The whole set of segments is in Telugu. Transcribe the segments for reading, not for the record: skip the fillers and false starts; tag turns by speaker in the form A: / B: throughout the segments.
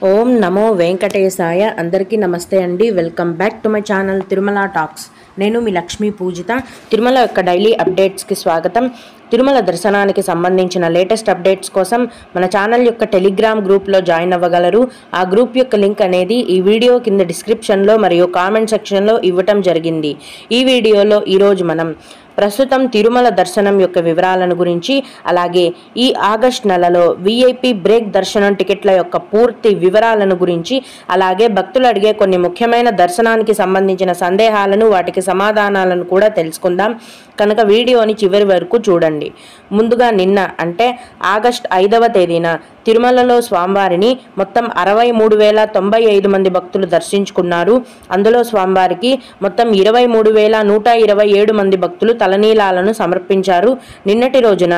A: ఓం నమో వెంకటేశాయ. అందరికీ నమస్తే అండి. Welcome back to my channel Tirumala talks. నేను మీ లక్ష్మీ పూజిత. తిరుమల యొక్క డైలీ అప్డేట్స్కి స్వాగతం. తిరుమల దర్శనానికి సంబంధించిన లేటెస్ట్ అప్డేట్స్ కోసం మన ఛానల్ యొక్క టెలిగ్రామ్ గ్రూప్లో జాయిన్ అవ్వగలరు. ఆ గ్రూప్ యొక్క లింక్ అనేది ఈ వీడియో కింద డిస్క్రిప్షన్లో మరియు కామెంట్ సెక్షన్లో ఇవ్వటం జరిగింది. ఈ వీడియోలో ఈరోజు మనం ప్రస్తుతం తిరుమల దర్శనం యొక్క వివరాలను గురించి, అలాగే ఈ ఆగస్ట్ నెలలో విఐపి బ్రేక్ దర్శనం టికెట్ల యొక్క పూర్తి వివరాలను గురించి, అలాగే భక్తులు అడిగే కొన్ని ముఖ్యమైన దర్శనానికి సంబంధించిన సందేహాలను, వాటికి సమాధానాలను కూడా తెలుసుకుందాం. కనుక వీడియోని చివరి వరకు చూడండి. ముందుగా నిన్న అంటే ఆగస్ట్ 5వ తేదీన తిరుమలలో స్వామివారిని మొత్తం 63,095 మంది భక్తులు దర్శించుకున్నారు. అందులో స్వామివారికి మొత్తం 23,127 మంది భక్తులు తలనీలాలను సమర్పించారు. నిన్నటి రోజున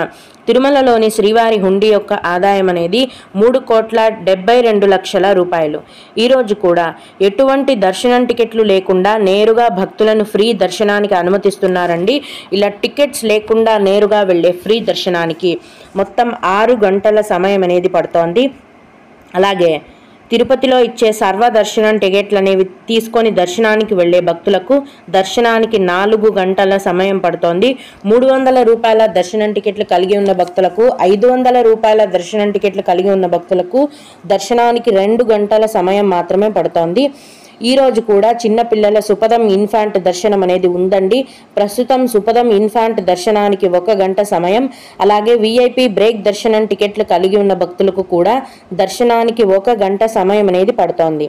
A: తిరుమలలోని శ్రీవారి హుండీ యొక్క ఆదాయం అనేది 3,72,00,000 రూపాయలు. ఈరోజు కూడా ఎటువంటి దర్శనం టికెట్లు లేకుండా నేరుగా భక్తులను ఫ్రీ దర్శనానికి అనుమతిస్తున్నారండి. ఇలా టికెట్స్ లేకుండా నేరుగా వెళ్ళే ఫ్రీ దర్శనానికి మొత్తం 6 గంటల సమయం అనేది పడుతోంది. అలాగే తిరుపతిలో ఇచ్చే సర్వదర్శనం టికెట్లు అనేవి తీసుకొని దర్శనానికి వెళ్లే భక్తులకు దర్శనానికి 4 గంటల సమయం పడుతోంది. 300 రూపాయల దర్శనం టికెట్లు కలిగి ఉన్న భక్తులకు, 500 రూపాయల దర్శనం టికెట్లు కలిగి ఉన్న భక్తులకు దర్శనానికి 2 గంటల సమయం మాత్రమే పడుతోంది. ఈ రోజు కూడా చిన్నపిల్లల సుపదం ఇన్ఫాంట్ దర్శనం అనేది ఉందండి. ప్రస్తుతం సుపదం ఇన్ఫాంట్ దర్శనానికి 1 గంట సమయం, అలాగే విఐపి బ్రేక్ దర్శనం టికెట్లు కలిగి ఉన్న భక్తులకు కూడా దర్శనానికి 1 గంట సమయం అనేది పడుతోంది.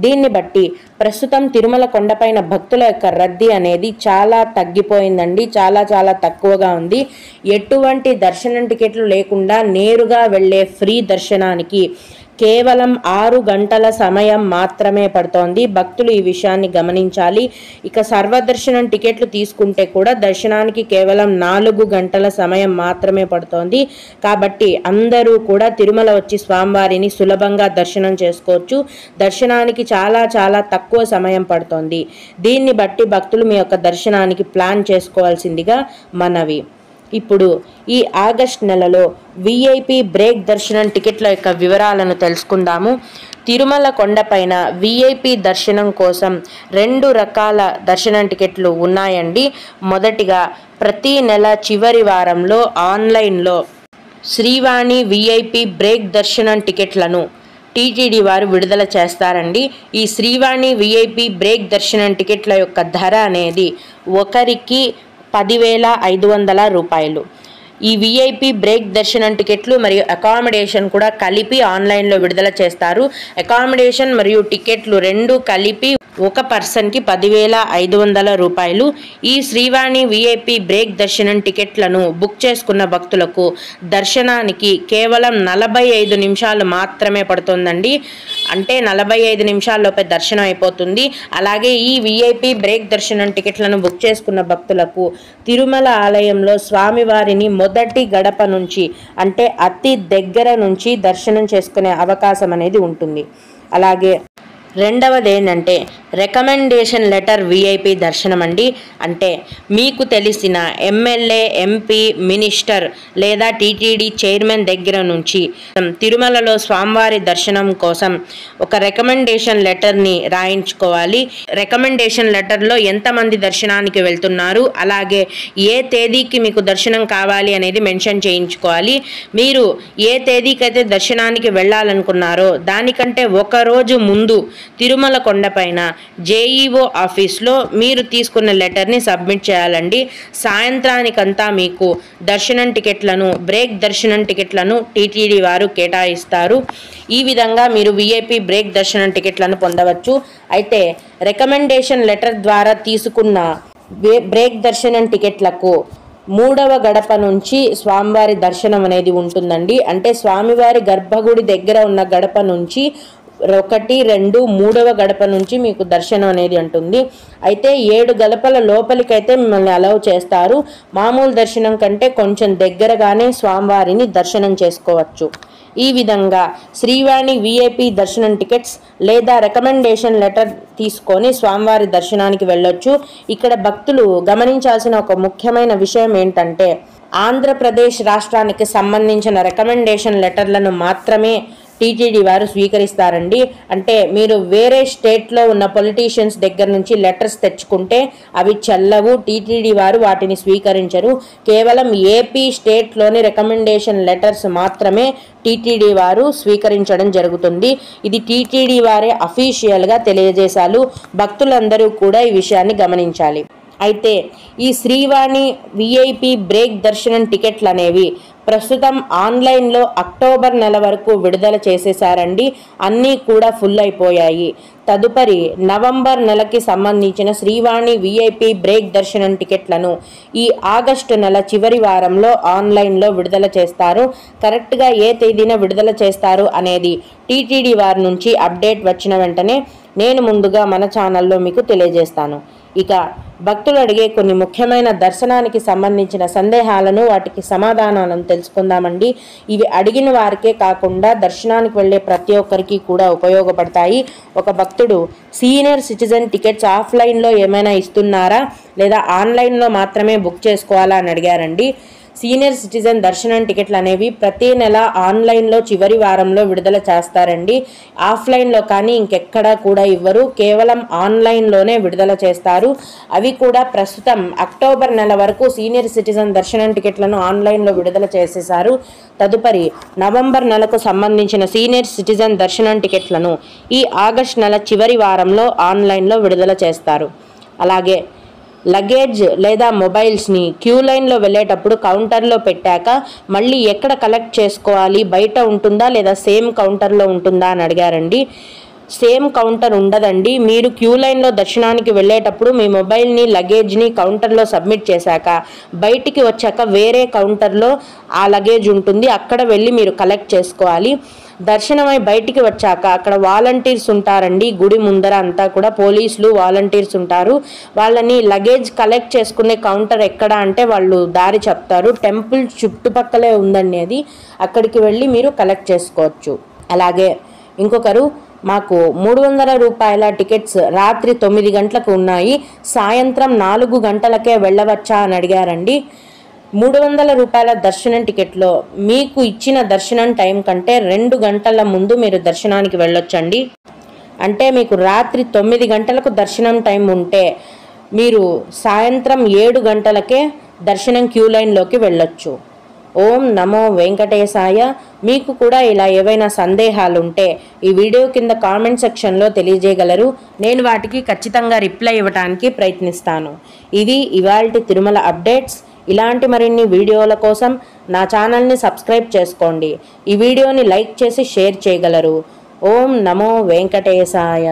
A: దీన్ని బట్టి ప్రస్తుతం తిరుమల కొండపైన భక్తుల యొక్క రద్దీ అనేది చాలా తగ్గిపోయిందండి. చాలా తక్కువగా ఉంది. ఎటువంటి దర్శనం టికెట్లు లేకుండా నేరుగా వెళ్ళే ఫ్రీ దర్శనానికి కేవలం 6 గంటల సమయం మాత్రమే పడుతోంది. భక్తులు ఈ విషయాన్ని గమనించాలి. ఇక సర్వదర్శనం టికెట్లు తీసుకుంటే కూడా దర్శనానికి కేవలం 4 గంటల సమయం మాత్రమే పడుతోంది. కాబట్టి అందరూ కూడా తిరుమల వచ్చి స్వామివారిని సులభంగా దర్శనం చేసుకోవచ్చు. దర్శనానికి చాలా తక్కువ సమయం పడుతోంది. దీన్ని బట్టి భక్తులు మీ యొక్క దర్శనానికి ప్లాన్ చేసుకోవాల్సిందిగా మనవి. ఇప్పుడు ఈ ఆగస్ట్ నెలలో విఐపి బ్రేక్ దర్శనం టికెట్ల యొక్క వివరాలను తెలుసుకుందాము. తిరుమల కొండపైన విఐపి దర్శనం కోసం 2 రకాల దర్శనం టికెట్లు ఉన్నాయండి. మొదటిగా ప్రతి నెల చివరి వారంలో ఆన్లైన్లో శ్రీవాణి విఐపి బ్రేక్ దర్శనం టికెట్లను టీటీడీ వారు విడుదల చేస్తారండి. ఈ శ్రీవాణి విఐపి బ్రేక్ దర్శనం టికెట్ల యొక్క ధర అనేది ఒకరికి 10,500 రూపాయలు. ఈ విఐపి బ్రేక్ దర్శనం టికెట్లు మరియు అకామిడేషన్ కూడా కలిపి ఆన్లైన్లో విడుదల చేస్తారు. అకామిడేషన్ మరియు టికెట్లు 2 కలిపి ఒక పర్సన్కి 10,500 రూపాయలు. ఈ శ్రీవాణి విఐపి బ్రేక్ దర్శనం టికెట్లను బుక్ చేసుకున్న భక్తులకు దర్శనానికి కేవలం 45 నిమిషాలు మాత్రమే పడుతుందండి. అంటే 45 నిమిషాల్లోపే దర్శనం అయిపోతుంది. అలాగే ఈ విఐపి బ్రేక్ దర్శనం టికెట్లను బుక్ చేసుకున్న భక్తులకు తిరుమల ఆలయంలో స్వామివారిని మొదటి గడప నుంచి, అంటే అతి దగ్గర నుంచి దర్శనం చేసుకునే అవకాశం అనేది ఉంటుంది. అలాగే రెండవది ఏంటంటే రికమెండేషన్ లెటర్ విఐపి దర్శనం అండి. అంటే మీకు తెలిసిన ఎమ్మెల్యే, ఎంపీ, మినిస్టర్ లేదా టీటీడీ చైర్మన్ దగ్గర నుంచి తిరుమలలో స్వామివారి దర్శనం కోసం ఒక రికమెండేషన్ లెటర్ని రాయించుకోవాలి. రికమెండేషన్ లెటర్లో ఎంతమంది దర్శనానికి వెళ్తున్నారు, అలాగే ఏ తేదీకి మీకు దర్శనం కావాలి అనేది మెన్షన్ చేయించుకోవాలి. మీరు ఏ తేదీకైతే దర్శనానికి వెళ్ళాలనుకున్నారో దానికంటే 1 రోజు ముందు తిరుమల కొండపైన జేఈఓ ఆఫీస్లో మీరు తీసుకున్న లెటర్ని సబ్మిట్ చేయాలండి. సాయంత్రానికంతా మీకు దర్శనం టికెట్లను, బ్రేక్ దర్శనం టికెట్లను టీటీడీ వారు కేటాయిస్తారు. ఈ విధంగా మీరు విఐపి బ్రేక్ దర్శనం టికెట్లను పొందవచ్చు. అయితే రికమెండేషన్ లెటర్ ద్వారా తీసుకున్న బ్రేక్ దర్శనం టికెట్లకు 3వ గడప నుంచి స్వామివారి దర్శనం అనేది ఉంటుందండి. అంటే స్వామివారి గర్భగుడి దగ్గర ఉన్న గడప నుంచి 1, 2, 3వ గడప నుంచి మీకు దర్శనం అనేది ఉంటుంది. అయితే 7 గడపల లోపలికైతే మిమ్మల్ని అలౌ చేస్తారు. మామూలు దర్శనం కంటే కొంచెం దగ్గరగానే స్వామివారిని దర్శనం చేసుకోవచ్చు. ఈ విధంగా శ్రీవాణి విఐపి దర్శనం టికెట్స్ లేదా రికమెండేషన్ లెటర్ తీసుకొని స్వామివారి దర్శనానికి వెళ్ళొచ్చు. ఇక్కడ భక్తులు గమనించాల్సిన ఒక ముఖ్యమైన విషయం ఏంటంటే ఆంధ్రప్రదేశ్ రాష్ట్రానికి సంబంధించిన రికమెండేషన్ లెటర్లను మాత్రమే టీటీడీ వారు స్వీకరిస్తారండి. అంటే మీరు వేరే స్టేట్లో ఉన్న పొలిటీషియన్స్ దగ్గర నుంచి లెటర్స్ తెచ్చుకుంటే అవి చెల్లవు, టీటీడీ వారు వాటిని స్వీకరించరు. కేవలం ఏపీ స్టేట్లోని రికమెండేషన్ లెటర్స్ మాత్రమే టీటీడీ వారు స్వీకరించడం జరుగుతుంది. ఇది టీటీడీ వారే అఫీషియల్గా తెలియజేశారు. భక్తులందరూ కూడా ఈ విషయాన్ని గమనించాలి. అయితే ఈ శ్రీవాణి విఐపి బ్రేక్ దర్శనం టికెట్లు అనేవి ప్రస్తుతం ఆన్లైన్లో అక్టోబర్ నెల వరకు విడుదల చేసేసారండి. అన్నీ కూడా ఫుల్ అయిపోయాయి. తదుపరి నవంబర్ నెలకి సంబంధించిన శ్రీవాణి విఐపి బ్రేక్ దర్శనం టికెట్లను ఈ ఆగస్టు నెల చివరి వారంలో ఆన్లైన్లో విడుదల చేస్తారు. కరెక్ట్గా ఏ తేదీన విడుదల చేస్తారు అనేది టీటీడీ వారి నుంచి అప్డేట్ వచ్చిన వెంటనే నేను ముందుగా మన ఛానల్లో మీకు తెలియజేస్తాను. ఇక భక్తులు అడిగే కొన్ని ముఖ్యమైన దర్శనానికి సంబంధించిన సందేహాలను, వాటికి సమాధానాలను తెలుసుకుందామండి. ఇవి అడిగిన వారికే కాకుండా దర్శనానికి వెళ్ళే ప్రతి ఒక్కరికి కూడా ఉపయోగపడతాయి. ఒక భక్తుడు సీనియర్ సిటిజన్ టికెట్స్ ఆఫ్లైన్లో ఏమైనా ఇస్తున్నారా లేదా ఆన్లైన్లో మాత్రమే బుక్ చేసుకోవాలా అని అడిగారండి. సీనియర్ సిటిజన్ దర్శనం టికెట్లు అనేవి ప్రతి నెల ఆన్లైన్లో చివరి వారంలో విడుదల చేస్తారండి. ఆఫ్లైన్లో కానీ ఇంకెక్కడా కూడా ఇవ్వరు. కేవలం ఆన్లైన్లోనే విడుదల చేస్తారు. అవి కూడా ప్రస్తుతం అక్టోబర్ నెల వరకు సీనియర్ సిటిజన్ దర్శనం టికెట్లను ఆన్లైన్లో విడుదల చేసేశారు. తదుపరి నవంబర్ నెలకు సంబంధించిన సీనియర్ సిటిజన్ దర్శనం టికెట్లను ఈ ఆగస్ట్ నెల చివరి వారంలో ఆన్లైన్లో విడుదల చేస్తారు. అలాగే లగేజ్ లేదా మొబైల్స్ని క్యూ లైన్లో వెళ్ళేటప్పుడు కౌంటర్లో పెట్టాక మళ్ళీ ఎక్కడ కలెక్ట్ చేసుకోవాలి, బయట ఉంటుందా లేదా సేమ్ కౌంటర్లో ఉంటుందా అని అడిగారండి. సేమ్ కౌంటర్ ఉండదండి. మీరు క్యూ లైన్లో దర్శనానికి వెళ్ళేటప్పుడు మీ మొబైల్ని, లగేజ్ని కౌంటర్లో సబ్మిట్ చేశాక బయటికి వచ్చాక వేరే కౌంటర్లో ఆ లగేజ్ ఉంటుంది. అక్కడ వెళ్ళి మీరు కలెక్ట్ చేసుకోవాలి. దర్శనమై బయటికి వచ్చాక అక్కడ వాలంటీర్స్ ఉంటారండి. గుడి ముందర అంతా కూడా పోలీసులు, వాలంటీర్స్ ఉంటారు. వాళ్ళని లగేజ్ కలెక్ట్ చేసుకునే కౌంటర్ ఎక్కడ అంటే వాళ్ళు దారి చెప్తారు. టెంపుల్ చుట్టుపక్కలే ఉందండి అది. అక్కడికి వెళ్ళి మీరు కలెక్ట్ చేసుకోవచ్చు. అలాగే ఇంకొకరు మాకు 300 రూపాయల టికెట్స్ రాత్రి 9 గంటలకు ఉన్నాయి, సాయంత్రం 4 గంటలకే వెళ్ళవచ్చా అని అడిగారండి. 300 రూపాయల దర్శనం టికెట్లో మీకు ఇచ్చిన దర్శనం టైం కంటే 2 గంటల ముందు మీరు దర్శనానికి వెళ్ళొచ్చండి. అంటే మీకు రాత్రి 9 గంటలకు దర్శనం టైం ఉంటే మీరు సాయంత్రం 7 గంటలకే దర్శనం క్యూ లైన్లోకి వెళ్ళొచ్చు. ఓం నమో వెంకటేశాయ. మీకు కూడా ఇలా ఏవైనా సందేహాలు ఉంటే ఈ వీడియో కింద కామెంట్ సెక్షన్లో తెలియజేయగలరు. నేను వాటికి ఖచ్చితంగా రిప్లై ఇవ్వడానికి ప్రయత్నిస్తాను. ఇవి ఇవాల్టి తిరుమల అప్డేట్స్. ఇలాంటి మరిన్ని వీడియోల కోసం నా ఛానల్ని సబ్స్క్రైబ్ చేసుకోండి. ఈ వీడియోని లైక్ చేసి షేర్ చేయగలరు. ఓం నమో వెంకటేశాయ.